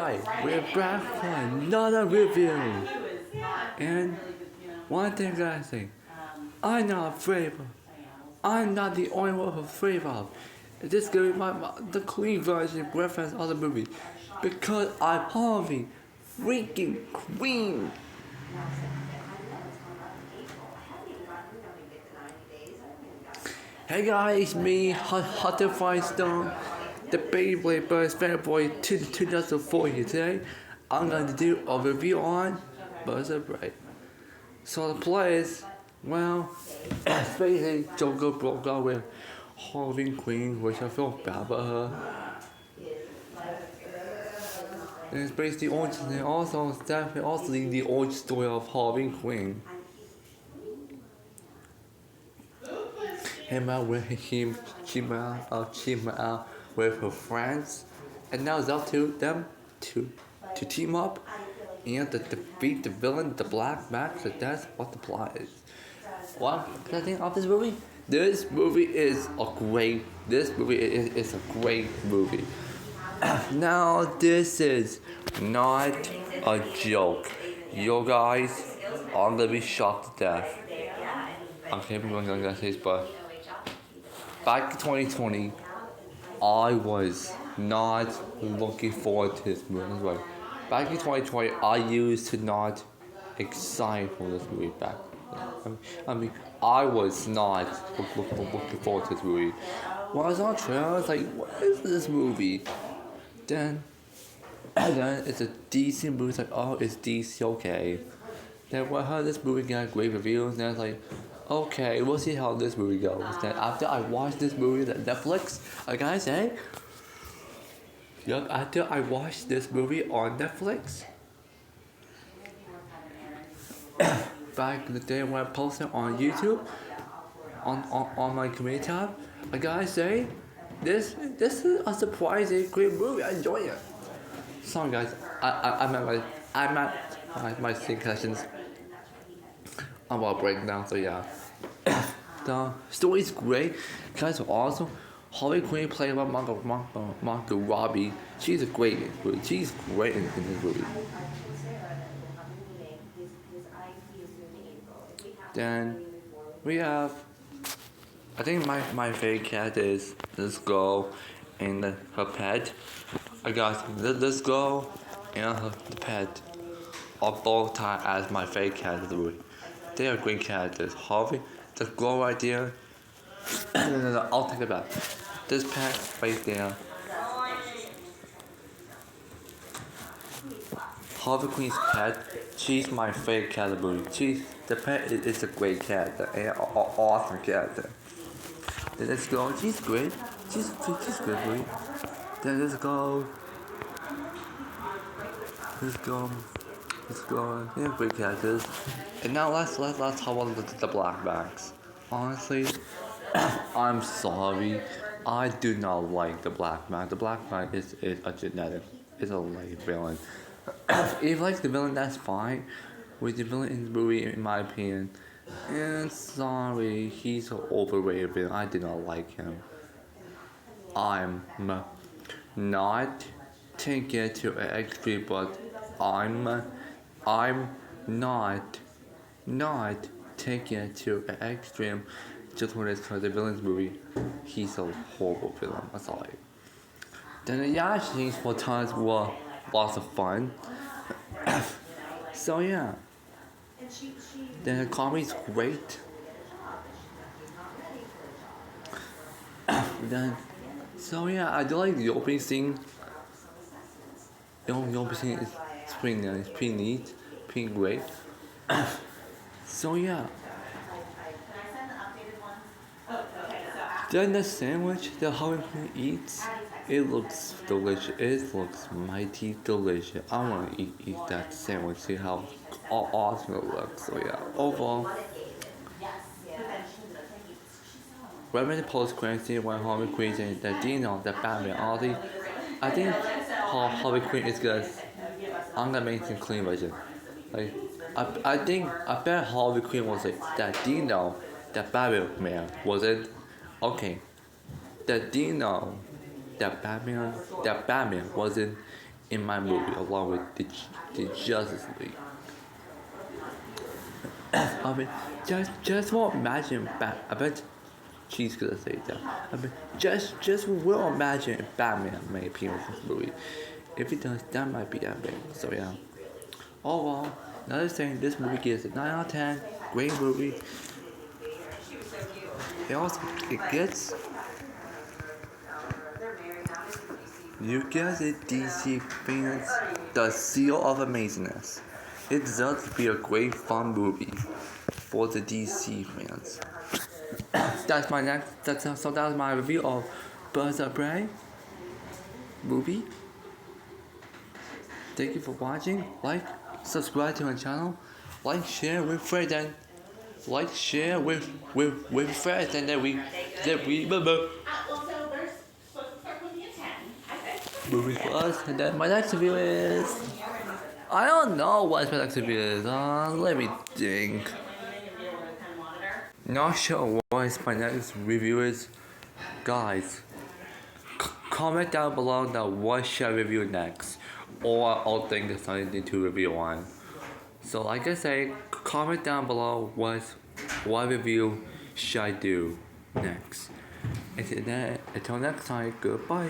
Alright, we're back for another review. And one thing I gotta say, I'm not afraid of. I'm not the only one afraid of. This is gonna be the clean version reference of the movie. Because I'm Harvey freaking Queen. Hey guys, me, Hunter Firestone, the Beyblade Burst fanboy 2004 here today. I'm going to do a review on Buzzer Bright. So the plot is, well, basically Joker broke up with Harley Quinn, which I feel bad about her. And it's based the origin, and also it's definitely also the origin story of Harley Quinn. Him out with him, came out with her friends, and now it's up to them to team up and to defeat the villain, the Black Mask. So that's what the plot is. What can I think of this movie? This movie is a great. This movie is a great movie. Now this is not a joke. You guys are gonna be shocked to death. Okay, I'm gonna say this, but back in 2020, I was not looking forward to this movie. Right. Back in 2020, I used to not excited for this movie back. I was not looking forward to this movie. When I saw the trailer, I was like, what is this movie? Then it's a decent movie. It's like, oh, it's DC, okay. Then when I heard this movie got great reviews, and I was like, okay, we'll see how this movie goes. Then after I watched this movie on Netflix, I gotta say, yep, after I watched this movie on Netflix, back in the day when I posted on YouTube, on my community tab, I gotta say, this is a surprising great movie. I enjoy it. Sorry guys, I'm at my sync sessions. I'm about to break now, so yeah. The story is great. Guys are awesome. Harley Quinn played by Margot Robbie. She's a great movie. She's great in this movie. Then we have, I think my favorite cat is this girl and her pet. I got this girl and the pet are both tied as my favorite cat of the movie. They are great characters. Harvey, the girl right there. No, I'll take it back. This pet right there. Harvey Queen's pet. She's my favorite cat of the movie. The pet is a great character and an awesome character. Then this girl, she's great. She's good. Then this girl, yeah, great characters. And now let's talk about the Black Mask. Honestly, I'm sorry, I do not like the Black Mask. The Black Mask is a genetic, it's a late villain. If you like the villain, that's fine. With the villain in the movie, in my opinion, and sorry, he's an overrated villain. I do not like him. I'm not taking it to an extreme, but I'm not taking it to an extreme just when it's for the villain's movie. He's a horrible villain, I'm sorry. Then the action scenes for times were lots of fun. So yeah. Then the comedy's great. Then, so yeah, I do like the opening scene. The opening scene is pretty nice, pretty neat, pretty great. So yeah. Then the sandwich that Harley Quinn eats, it looks delicious. It looks mighty delicious. I want to eat that sandwich, see how awesome it looks. So yeah, overall, right when the post-credit scene when Harley Quinn and the Dino, the Batman, I think Harley Quinn is good. I'm gonna make it clean version. Like, I bet Harley Quinn was like that Dino, that Batman wasn't. Okay, that Dino, that Batman wasn't in my movie along with the Justice League. I mean, just will imagine I bet she's gonna say that. I mean, just will imagine if Batman may appear in this movie. If he does, that might be epic. So yeah. Overall, another thing, this movie gets a 9 out of 10. Great movie. It gets. You get it, DC fans, the seal of amazingness. It deserves to be a great fun movie for the DC fans. That's my review of Birds of Prey movie. Thank you for watching. Like, subscribe to my channel. Like, share with friends, and share with friends, and then we movie for us. And then my next review is, I don't know what my next review is. Let me think. Not sure what my next review is. Guys, comment down below now what should I review next, or I'll think of something to review on. So like I say, comment down below what review should I do next. Until next time, goodbye.